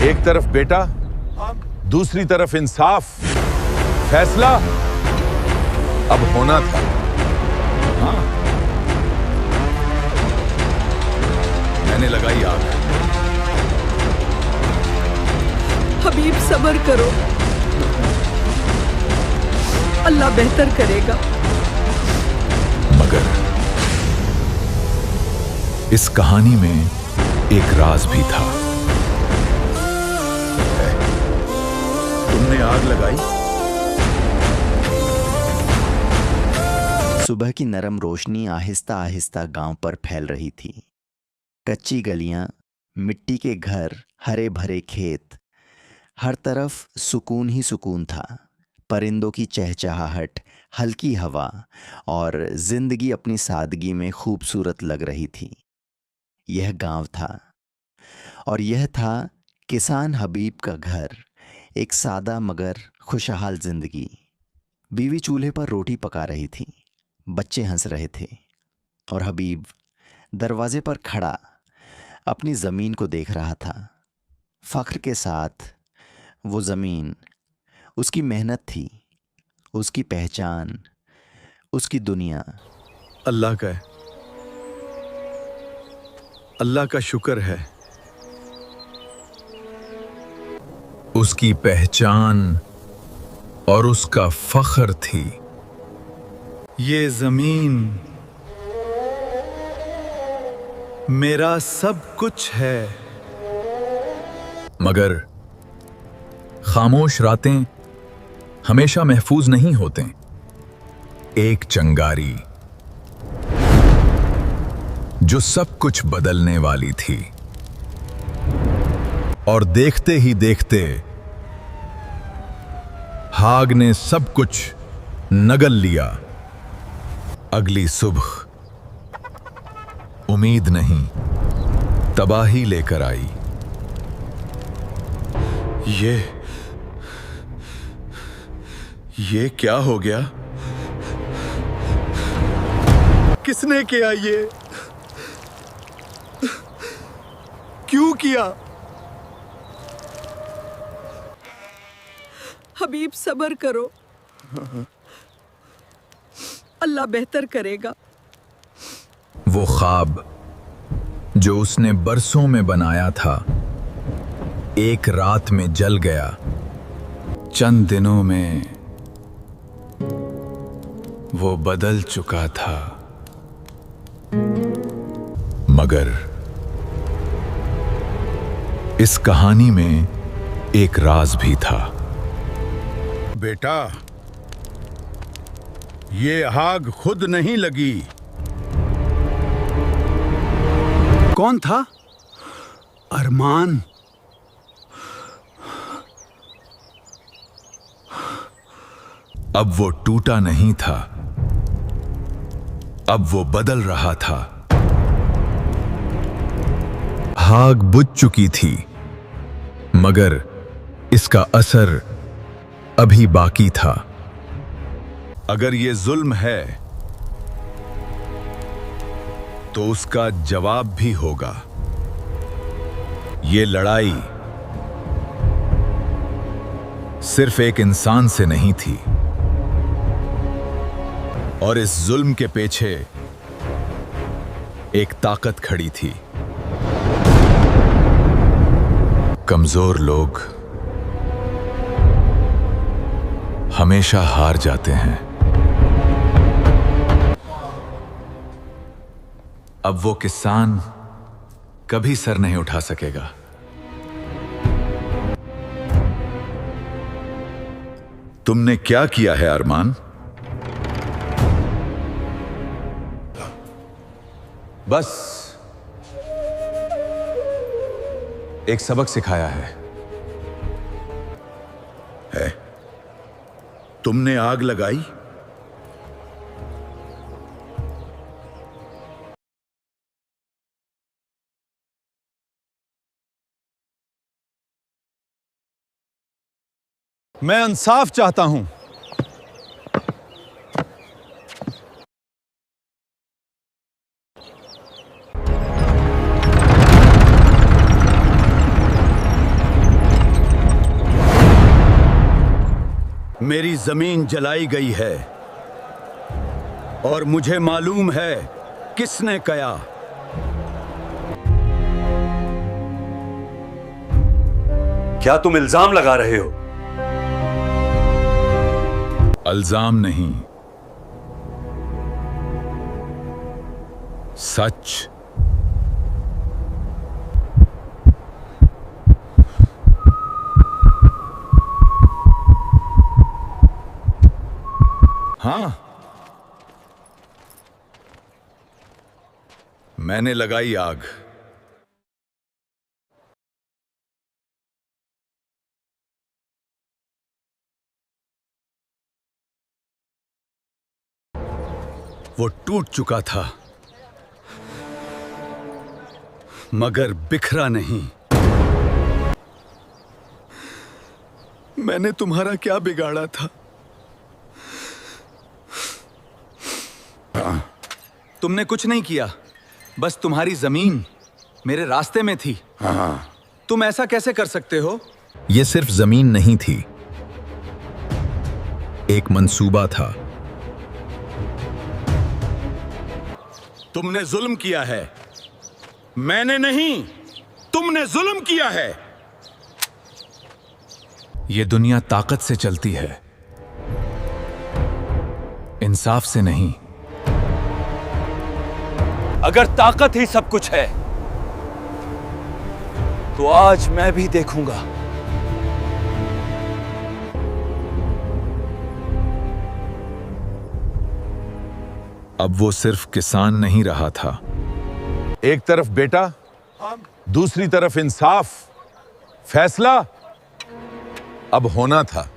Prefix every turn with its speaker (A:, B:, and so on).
A: एक तरफ बेटा, दूसरी तरफ इंसाफ। फैसला अब होना था। हाँ, मैंने लगाई आग।
B: हबीब सब्र करो, अल्लाह बेहतर करेगा।
C: मगर इस कहानी में एक राज भी था।
A: तुमने आग लगाई?
D: सुबह की नरम रोशनी आहिस्ता आहिस्ता गांव पर फैल रही थी। कच्ची गलियां, मिट्टी के घर, हरे भरे खेत, हर तरफ सुकून ही सुकून था। परिंदों की चहचहाहट, हल्की हवा और जिंदगी अपनी सादगी में खूबसूरत लग रही थी। यह गांव था और यह था किसान हबीब का घर। एक सादा मगर खुशहाल जिंदगी। बीवी चूल्हे पर रोटी पका रही थी, बच्चे हंस रहे थे और हबीब दरवाजे पर खड़ा अपनी ज़मीन को देख रहा था। फ़ख्र के साथ वो ज़मीन उसकी मेहनत थी, उसकी पहचान, उसकी दुनिया।
A: अल्लाह का शुक्र है।
C: उसकी पहचान और उसका फख्र थी।
E: ये जमीन मेरा सब कुछ है।
C: मगर खामोश रातें हमेशा महफूज नहीं होते। एक चंगारी जो सब कुछ बदलने वाली थी, और देखते ही देखते हाग ने सब कुछ नगल लिया। अगली सुबह उम्मीद नहीं, तबाही लेकर आई।
E: ये क्या हो गया? किसने किया ये? क्यों किया?
B: हबीब सब्र करो, अल्लाह बेहतर करेगा।
C: वो ख्वाब जो उसने बरसों में बनाया था, एक रात में जल गया।
E: चंद दिनों में वो बदल चुका था।
C: मगर इस कहानी में एक राज भी था।
A: बेटा, ये आग खुद नहीं लगी।
E: कौन था? अरमान।
C: अब वो टूटा नहीं था, अब वो बदल रहा था। आग बुझ चुकी थी, मगर इसका असर अभी बाकी था।
A: अगर ये जुल्म है तो उसका जवाब भी होगा।
C: ये लड़ाई सिर्फ एक इंसान से नहीं थी, और इस जुल्म के पीछे एक ताकत खड़ी थी। कमजोर लोग हमेशा हार जाते हैं। अब वो किसान कभी सर नहीं उठा सकेगा।
A: तुमने क्या किया है अरमान?
C: बस एक सबक सिखाया है।
A: तुमने आग लगाई?
E: मैं इंसाफ चाहता हूं।
A: मेरी जमीन जलाई गई है और मुझे मालूम है किसने कया।
F: क्या तुम इल्जाम लगा रहे हो?
C: इल्जाम नहीं, सच। हाँ, मैंने लगाई आग।
A: वो टूट चुका था मगर बिखरा नहीं। मैंने तुम्हारा क्या बिगाड़ा था?
C: तुमने कुछ नहीं किया, बस तुम्हारी जमीन मेरे रास्ते में थी। तुम ऐसा कैसे कर सकते हो? यह सिर्फ जमीन नहीं थी, एक मंसूबा था।
A: तुमने जुल्म किया है, मैंने नहीं, तुमने जुल्म किया है।
E: ये दुनिया ताकत से चलती है, इंसाफ से नहीं।
F: अगर ताकत ही सब कुछ है तो आज मैं भी देखूंगा।
C: अब वो सिर्फ किसान नहीं रहा था।
G: एक तरफ बेटा, दूसरी तरफ इंसाफ। फैसला अब होना था।